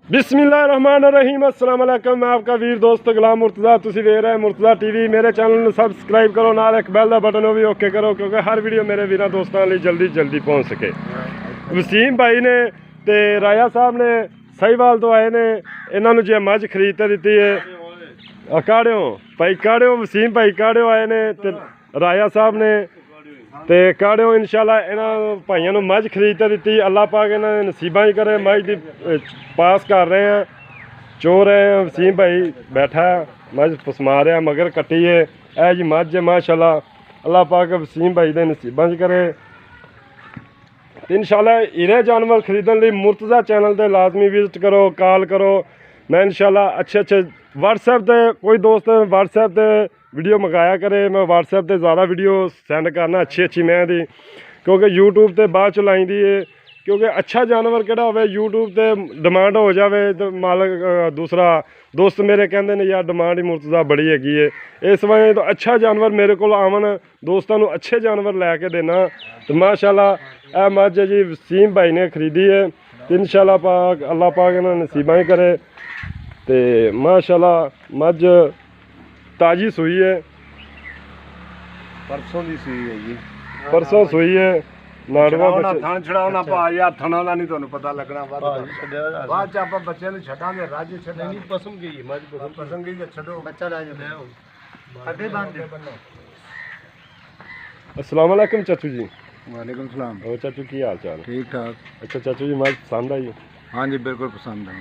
बिस्मिल्लाहिर्रहमानिर्रहीम अस्सलाम वालेकुम। मैं आपका वीर दोस्त गुलाम मुर्तज़ा, तुसी देख रहे हैं मुर्तज़ा टीवी। मेरे चैनल में सबसक्राइब करो, नाल एक बेल दा बटन भी ओके करो क्योंकि हर वीडियो मेरे वीर दोस्तों लिए जल्दी पहुंच सके। वसीम भाई ने ते राया साहब ने सहीवाल तो आए ने, इन्होंने जो मझ खरीद तो दी है काड़ियों भाई, काड़ियों वसीम भाई काड़ियों आए ने ते राया साहब ने ते काड़ियों इंशाल्लाह इन्हों भाइयों को मझ खरीद तो दी। अल्लाह पाक इन्होंने नसीबा ही करे, मझ की पास कर रहे हैं, चो रहे हैं। वसीम भाई बैठा मझ पसमा रहा मगर कट्टी है ऐ जी मझ है माशाल्लाह। अल्लाह पाक वसीम भाई के नसीबा च करे। तो इंशाल्लाह हीरे जानवर खरीदने लिए मुर्तज़ा चैनल पर लाजमी विजिट करो, कॉल करो। मैं इंशाल्लाह अच्छे व्हाट्सएप से कोई दोस्त व्हाट्सएप से वीडियो मंगाया करे, मैं व्हाट्सएप से ज़्यादा वीडियो सेंड करना अच्छी मैं दी, क्योंकि यूट्यूब से बाद च लाई दी है। क्योंकि अच्छा जानवर किहड़ा होवे यूट्यूब से डिमांड हो जाए तो मालक दूसरा दोस्त मेरे कहते हैं यार डिमांड ही मुर्तज़ा बड़ी हैगी है, इस वजह तो अच्छा जानवर मेरे को आवन दोस्तों को अच्छे जानवर लैके देना। तो माशाल्लाह ए मझ जी वसीम भाई ने खरीदी है, तो इंशाल्लाह पाक अल्लाह पाक इन्होंने नसीबा ही करे। तो माशाल्लाह मझ ताज़ी सूई है, परसों की सूई है जी, परसों सूई है। नाड़वा थन छड़ाउना पा यार, थना का नहीं तुहानू पता लगना। बाद च आपां बच्चे नूं छड्डांगे, रज छड्डांगे। पसम गई मझ पसम गई ते छड्डो बच्चा रज अगे बंद। अस्सलाम वालेकुम चाचू जी। वालेकुम सलाम। और चाचू की हाल चाल? ठीक ठाक। अच्छा चाचू जी मझ पसंद आई? हाँ जी बिल्कुल पसंद है।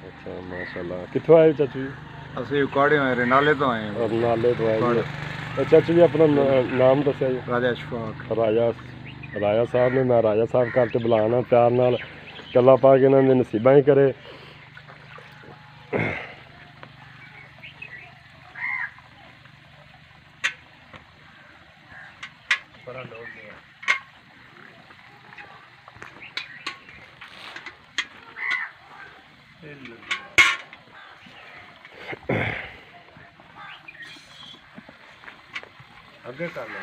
अच्छा माशाल्लाह। कितों आए चाचू जी? ਅਸੀਂ ਉਕਾੜੇ ਆਏ ਰਨਾਲੇ ਤੋਂ ਆਏ ਹਾਂ। नाले तो आए जी। चाचू जी अपना नाम दसिया जी? ਰਾਜਾ ਅਸ਼ਫਾਕ। राजा साहब ने, मैं राजा साहब करके बुलाना प्यार नाल, अल्लाह पाक इन्होंने नसीबा ही करे। ਅੱਗੇ ਕਰ ਲਓ।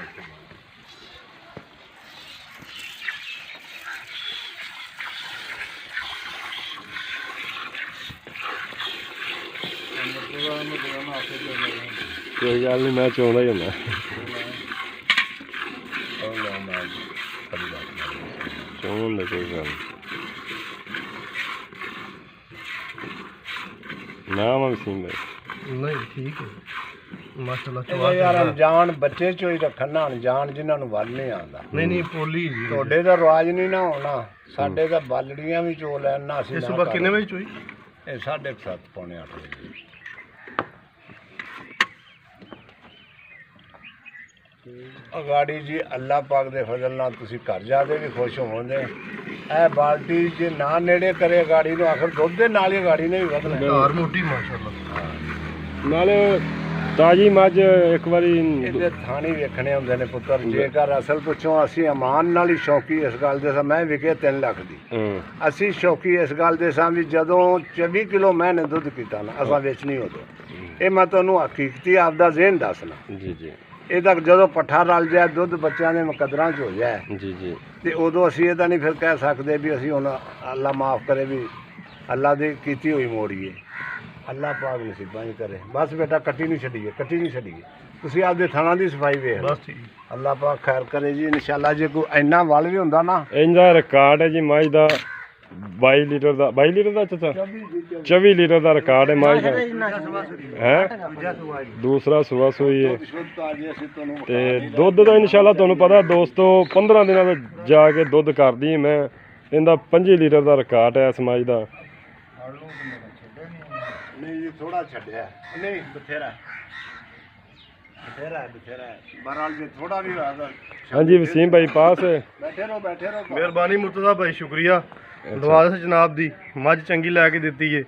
कोई गल नहीं, मैं चाहता ही होंदा चाहता कोई गल नाम वसीम भाई। नहीं ठीक है माशाल्लाह। यार अनजान बच्चे चो ही रखना, अनजान जिन्होंने वल नहीं आता। नहीं पोली जी ਤੁਹਾਡੇ ਦਾ ਰਿਵਾਜ ਨਹੀਂ ਨਾ ਹੋਣਾ, ਸਾਡੇ ਤਾਂ ਬਾਲੜੀਆਂ ਵੀ ਚੋ ਲੈਣਾ ਅਸੀਂ। इस सुबह कितने बजे चोई? ਇਹ 7:30 ਪੌਣੇ 8 ਵਜੇ। ਅਗਾੜੀ ਜੀ ਅੱਲਾਹ ਪਾਕ ਦੇ ਫਜ਼ਲ ਨਾਲ ਤੁਸੀਂ ਘਰ ਜਾ ਕੇ ਵੀ ਖੁਸ਼ ਹੋਵੋਗੇ। ਇਹ ਬਾਲਟੀ ਜੇ ਨਾ ਨੇੜੇ ਕਰੇ ਗਾੜੀ ਨੂੰ, ਆਖਰ ਦੁੱਧ ਦੇ ਨਾਲ ਹੀ ਗਾੜੀ ਨੇ ਵੀ ਵਧਣਾ। धार मोटी माशाल्लाह। नाले ताजी मझ एक बारी ਇਹਦੇ ਥਾਣੀ ਵੇਖਣੇ ਹੁੰਦੇ ਨੇ ਪੁੱਤਰ। ਜੇਕਰ ਅਸਲ ਪੁੱਛੋ ਅਸੀਂ ਅਮਾਨ ਨਾਲ ਹੀ ਸ਼ੌਕੀ ਇਸ ਗੱਲ ਦੇ ਸਾਂ। ਮੈਂ ਵਿਕੇ 3 ਲੱਖ ਦੀ, ਅਸੀਂ ਸ਼ੌਕੀ ਇਸ ਗੱਲ ਦੇ ਸਾਂ ਵੀ ਜਦੋਂ 24 ਕਿਲੋ ਮੈਂ ਨੇ ਦੁੱਧ ਪੀਤਾ ਨਾ ਅਸਾਂ ਵੇਚਣੀ ਉਦੋਂ। ਇਹ ਮੈਂ ਤੁਹਾਨੂੰ ਹਕੀਕਤੀ ਆਪਦਾ ਜ਼ਿਹਨ ਦੱਸਣਾ जी जी ਇਹ ਤੱਕ ਜਦੋਂ ਪੱਠਾ ਰਲ ਜਾਏ, ਦੁੱਧ ਬੱਚਿਆਂ ਦੇ ਮੁਕੱਦਰਾਂ 'ਚ ਹੋ ਜਾਏ, जी जी ਤੇ ਉਦੋਂ ਅਸੀਂ ਇਹ ਤਾਂ ਨਹੀਂ ਫਿਰ ਕਹਿ ਸਕਦੇ ਵੀ ਅਸੀਂ ਹੁਣ ਅੱਲਾ ਮਾਫ ਕਰੇ ਵੀ ਅੱਲਾ ਦੀ ਕੀਤੀ ਹੋਈ ਮੋੜੀਏ। ਅੱਲਾ ਪਾਕ ਨਸੀਬਾਂ ਹੀ ਕਰੇ। ਬਸ ਬੇਟਾ ਕੱਟੀ ਨਹੀਂ ਛੱਡੀਏ, ਕੱਟੀ ਨਹੀਂ ਛੱਡੀਏ। ਤੁਸੀਂ ਆਪਦੇ ਥਾਣਾ ਦੀ ਸਫਾਈ ਵੇਖ ਲਓ। बस ठीक। ਅੱਲਾ ਪਾਕ ਖੈਰ ਕਰੇ ਜੀ ਇਨਸ਼ਾਅੱਲਾ। ਜੇ ਕੋਈ ਇੰਨਾ ਵੱਲ ਵੀ ਹੁੰਦਾ ਨਾ, इनका रिकॉर्ड है जी मझ का 22 लीटर का, 22 लीटर का चाचा 24 लीटर का रिकॉर्ड है मझ का है। दूसरा सुबह सोई है ਤੇ ਦੁੱਧ ਦਾ ਇਨਸ਼ਾਅੱਲਾ ਤੁਹਾਨੂੰ ਪਤਾ ਦੋਸਤੋ 15 ਦਿਨਾਂ ਵਿੱਚ ਜਾ ਕੇ ਦੁੱਧ ਕਰਦੀ ਮੈਂ। ਇਹਦਾ 25 ਲੀਟਰ ਦਾ ਰਿਕਾਰਡ ਹੈ ਇਸ ਮੱਝ ਦਾ। ਨਹੀਂ ਜੀ ਥੋੜਾ ਛੱਡਿਆ, ਨਹੀਂ ਬਥੇਰਾ ਬਹਰਾਲ ਜੇ ਥੋੜਾ ਵੀ ਹੋਇਆ ਤਾਂ ਹਾਂਜੀ ਵਸੀਮ ਭਾਈ ਪਾਸ ਹੈ। ਬੈਠੇ ਰਹੋ ਬੈਠੇ ਰਹੋ। मेहरबानी मुर्तज़ा भाई शुक्रिया दवास जनाब दी। मझ चंगी लैके दित्ती है,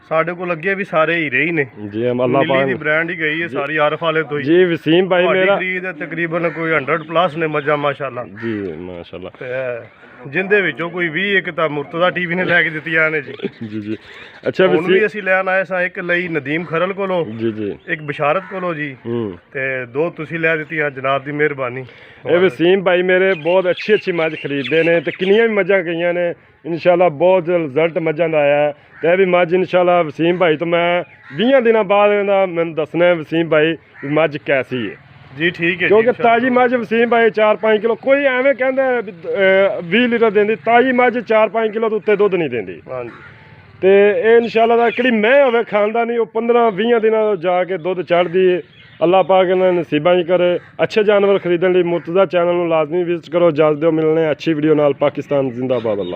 ਸਾਡੇ ਕੋਲ ਲੱਗੇ ਵੀ ਸਾਰੇ ਹੀਰੇ ਹੀ ਨੇ ਜੀ ਅੱਲਾਹ ਨੀਲੀ ਦੀ ਪਾਕ ਬ੍ਰਾਂਡ ਹੀ ਗਈ ਹੈ ਸਾਰੀ ਆਰਫ ਵਾਲੇ ਤੋਂ ਹੀ। ਜੀ ਵਸੀਮ ਭਾਈ ਮੇਰਾ ਖਰੀਦ ਤਕਰੀਬਨ ਕੋਈ 100 ਪਲੱਸ ਨੇ ਮੱਝਾਂ ਮਾਸ਼ਾਅੱਲਾ। ਜੀ ਮਾਸ਼ਾਅੱਲਾ। ਤੇ ਜਿੰਦੇ ਵਿੱਚੋਂ ਕੋਈ 20 ਇੱਕ ਤਾਂ ਮੁਰਤਜ਼ਾ ਟੀਵੀ ਨੇ ਲੈ ਕੇ ਦਿੱਤੀਆਂ ਨੇ ਜੀ। ਜੀ ਜੀ ਅੱਛਾ ਹੁਣ ਵੀ ਵਸੀਮ ਅਸੀਂ ਲੈਣ ਆਏ ਸਾਂ, ਇੱਕ ਲਈ ਨਦੀਮ ਖਰਲ ਕੋਲੋਂ, ਜੀ ਜੀ ਇੱਕ ਬਸ਼ਾਰਤ ਕੋਲੋਂ ਜੀ, ਤੇ 2 ਤੁਸੀਂ ਲੈ ਦਿੱਤੀਆਂ ਜਨਾਬ ਦੀ ਮਿਹਰਬਾਨੀ। ਇਹ ਵਸੀਮ ਭਾਈ ਮੇਰੇ ਬਹੁਤ ਅੱਛੀ ਮੱਝ ਖਰੀਦਦੇ ਨੇ ਤੇ ਕਿੰਨੀਆਂ ਵੀ ਮੱਝਾਂ ਗਈਆਂ ਨੇ। ਇਨਸ਼ਾਅੱਲਾ ਬਹੁਤ ਰਿਜ਼ਲਟ ਮੱਝਾਂ ਦਾ ਆਇਆ ਹੈ। ਤੇ ਇਹ ਵੀ ਮੱਝ ਇਨਸ਼ਾਅੱਲਾ ਵਸੀਮ ਭਾਈ ਤੋਂ ਮੈਂ 20 ਦਿਨਾਂ ਬਾਅਦ ਇਹਦਾ ਮੈਨੂੰ ਦੱਸਣਾ ਹੈ ਵਸੀਮ ਭਾਈ ਵੀ ਮੱਝ ਕੈਸੀ ਹੈ, ਜੀ ਠੀਕ ਹੈ ਕਿਉਂਕਿ ਜੀ, ਤਾਜੀ ਮੱਝ ਵਸੀਮ ਭਾਈ 4-5 ਕਿਲੋ, ਕੋਈ ਐਵੇਂ ਕਹਿੰਦਾ 20 ਲੀਟਰ ਦਿੰਦੀ, ਤਾਜੀ ਮੱਝ 4-5 ਕਿਲੋ ਤੋਂ ਉੱਤੇ ਦੁੱਧ ਨਹੀਂ ਦਿੰਦੀ। ਹਾਂਜੀ ਤੇ ਇਹ ਇਨਸ਼ਾਅੱਲਾ ਦਾ ਕਿਹੜੀ ਮੈਂ ਹੋਵੇ ਖਾਨਦਾਨੀ ਉਹ 15-20 ਦਿਨਾਂ ਤੋਂ ਜਾ ਕੇ ਦੁੱਧ ਚੜ੍ਹਦੀ ਹੈ। ਅੱਲਾਹ ਪਾਕ ਇਹਨਾਂ ਨਸੀਬਾਂ ਹੀ ਕਰੇ। ਅੱਛੇ ਜਾਨਵਰ ਖਰੀਦਣ ਲਈ ਮੁਰਤਜ਼ਾ ਚੈਨਲ ਨੂੰ ਲਾਜ਼ਮੀ ਵਿਜ਼ਿਟ ਕਰੋ। ਇਜਾਜ਼ਤ ਦਿਓ, ਮਿਲਣੇ ਅੱਛੀ ਵੀਡੀਓ ਨਾਲ। ਪਾਕਿਸਤਾਨ ਜ਼ਿੰਦਾਬਾਦ। ਅੱਲਾ।